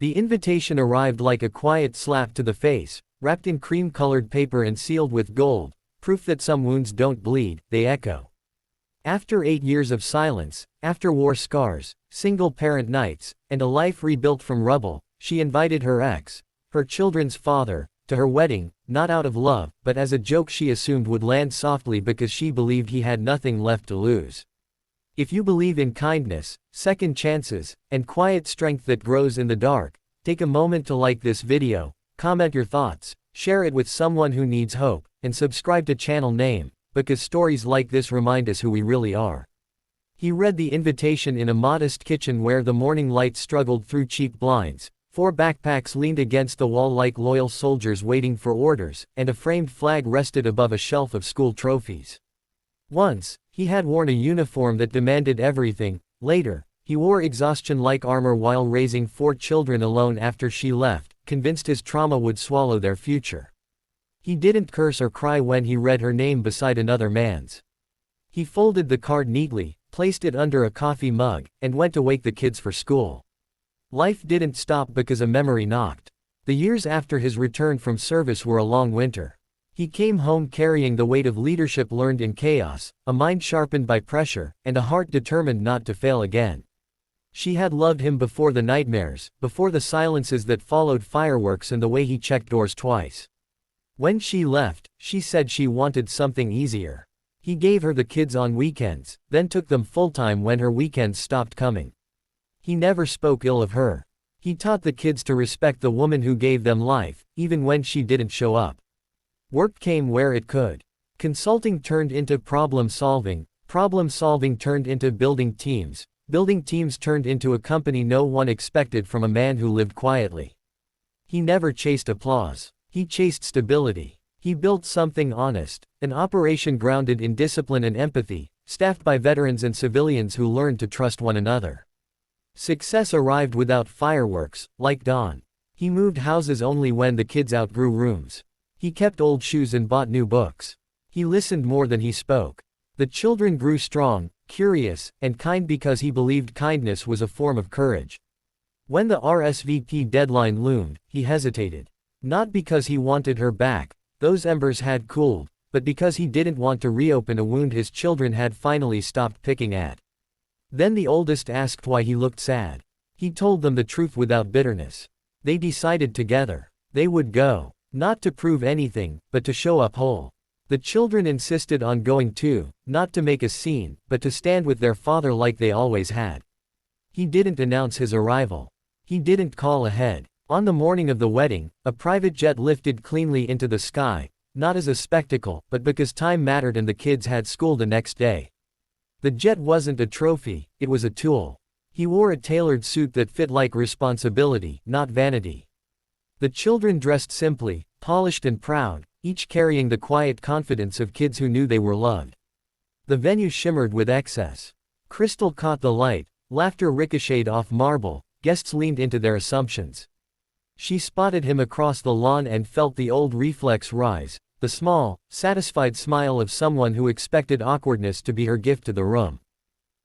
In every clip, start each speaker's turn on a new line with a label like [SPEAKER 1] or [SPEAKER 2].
[SPEAKER 1] The invitation arrived like a quiet slap to the face, wrapped in cream-colored paper and sealed with gold, proof that some wounds don't bleed, they echo. After 8 years of silence, after war scars, single-parent nights, and a life rebuilt from rubble, she invited her ex, her children's father, to her wedding, not out of love, but as a joke she assumed would land softly because she believed he had nothing left to lose. If you believe in kindness, second chances, and quiet strength that grows in the dark, take a moment to like this video, comment your thoughts, share it with someone who needs hope, and subscribe to channel name, because stories like this remind us who we really are. He read the invitation in a modest kitchen where the morning light struggled through cheap blinds. 4 backpacks leaned against the wall like loyal soldiers waiting for orders, and a framed flag rested above a shelf of school trophies. Once, he had worn a uniform that demanded everything. Later, he wore exhaustion-like armor while raising 4 children alone after she left, convinced his trauma would swallow their future. He didn't curse or cry when he read her name beside another man's. He folded the card neatly, placed it under a coffee mug, and went to wake the kids for school. Life didn't stop because a memory knocked. The years after his return from service were a long winter. He came home carrying the weight of leadership learned in chaos, a mind sharpened by pressure, and a heart determined not to fail again. She had loved him before the nightmares, before the silences that followed fireworks and the way he checked doors twice. When she left, she said she wanted something easier. He gave her the kids on weekends, then took them full-time when her weekends stopped coming. He never spoke ill of her. He taught the kids to respect the woman who gave them life, even when she didn't show up. Work came where it could. Consulting turned into problem solving turned into building teams turned into a company no one expected from a man who lived quietly. He never chased applause. He chased stability. He built something honest, an operation grounded in discipline and empathy, staffed by veterans and civilians who learned to trust one another. Success arrived without fireworks, like dawn. He moved houses only when the kids outgrew rooms. He kept old shoes and bought new books. He listened more than he spoke. The children grew strong, curious, and kind because he believed kindness was a form of courage. When the RSVP deadline loomed, he hesitated. Not because he wanted her back, those embers had cooled, but because he didn't want to reopen a wound his children had finally stopped picking at. Then the oldest asked why he looked sad. He told them the truth without bitterness. They decided together. They would go. Not to prove anything, but to show up whole. The children insisted on going too, not to make a scene, but to stand with their father like they always had. He didn't announce his arrival. He didn't call ahead. On the morning of the wedding, a private jet lifted cleanly into the sky, not as a spectacle, but because time mattered and the kids had school the next day. The jet wasn't a trophy, it was a tool. He wore a tailored suit that fit like responsibility, not vanity. The children dressed simply, polished and proud, each carrying the quiet confidence of kids who knew they were loved. The venue shimmered with excess. Crystal caught the light, laughter ricocheted off marble, guests leaned into their assumptions. She spotted him across the lawn and felt the old reflex rise, the small, satisfied smile of someone who expected awkwardness to be her gift to the room.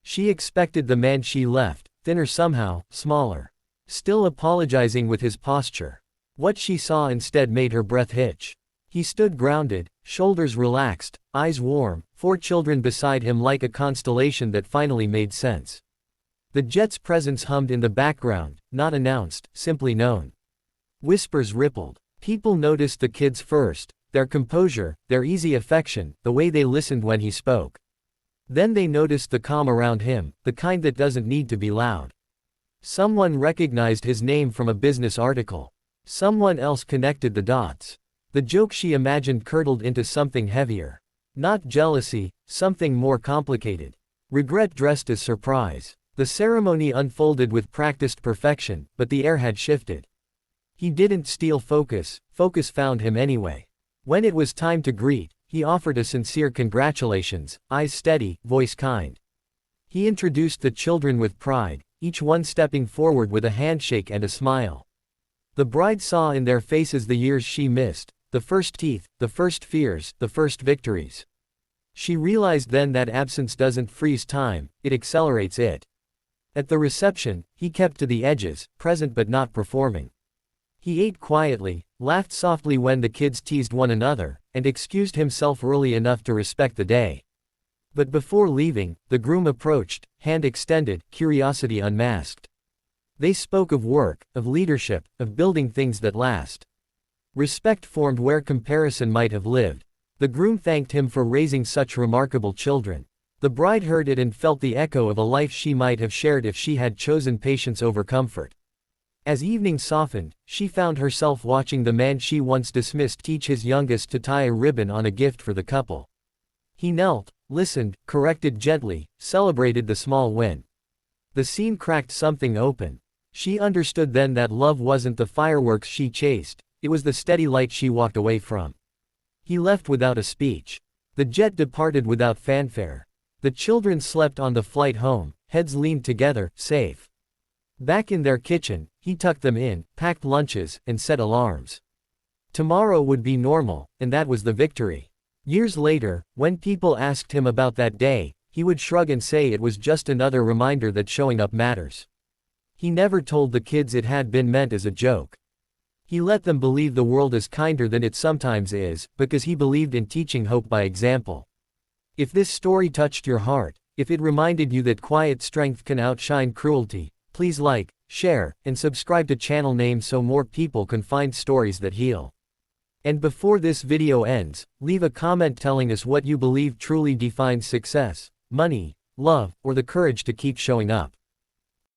[SPEAKER 1] She expected the man she left, thinner somehow, smaller. Still apologizing with his posture. What she saw instead made her breath hitch. He stood grounded, shoulders relaxed, eyes warm, 4 children beside him like a constellation that finally made sense. The jet's presence hummed in the background, not announced, simply known. Whispers rippled. People noticed the kids first, their composure, their easy affection, the way they listened when he spoke. Then they noticed the calm around him, the kind that doesn't need to be loud. Someone recognized his name from a business article. Someone else connected the dots. The joke she imagined curdled into something heavier. Not jealousy, something more complicated. Regret dressed as surprise. The ceremony unfolded with practiced perfection, but the air had shifted. He didn't steal focus, focus found him anyway. When it was time to greet, he offered a sincere congratulations, eyes steady, voice kind. He introduced the children with pride, each one stepping forward with a handshake and a smile. The bride saw in their faces the years she missed, the first teeth, the first fears, the first victories. She realized then that absence doesn't freeze time, it accelerates it. At the reception, he kept to the edges, present but not performing. He ate quietly, laughed softly when the kids teased one another, and excused himself early enough to respect the day. But before leaving, the groom approached, hand extended, curiosity unmasked. They spoke of work, of leadership, of building things that last. Respect formed where comparison might have lived. The groom thanked him for raising such remarkable children. The bride heard it and felt the echo of a life she might have shared if she had chosen patience over comfort. As evening softened, she found herself watching the man she once dismissed teach his youngest to tie a ribbon on a gift for the couple. He knelt, listened, corrected gently, celebrated the small win. The scene cracked something open. She understood then that love wasn't the fireworks she chased, it was the steady light she walked away from. He left without a speech. The jet departed without fanfare. The children slept on the flight home, heads leaned together, safe. Back in their kitchen, he tucked them in, packed lunches, and set alarms. Tomorrow would be normal, and that was the victory. Years later, when people asked him about that day, he would shrug and say it was just another reminder that showing up matters. He never told the kids it had been meant as a joke. He let them believe the world is kinder than it sometimes is, because he believed in teaching hope by example. If this story touched your heart, if it reminded you that quiet strength can outshine cruelty, please like, share, and subscribe to channel name so more people can find stories that heal. And before this video ends, leave a comment telling us what you believe truly defines success, money, love, or the courage to keep showing up.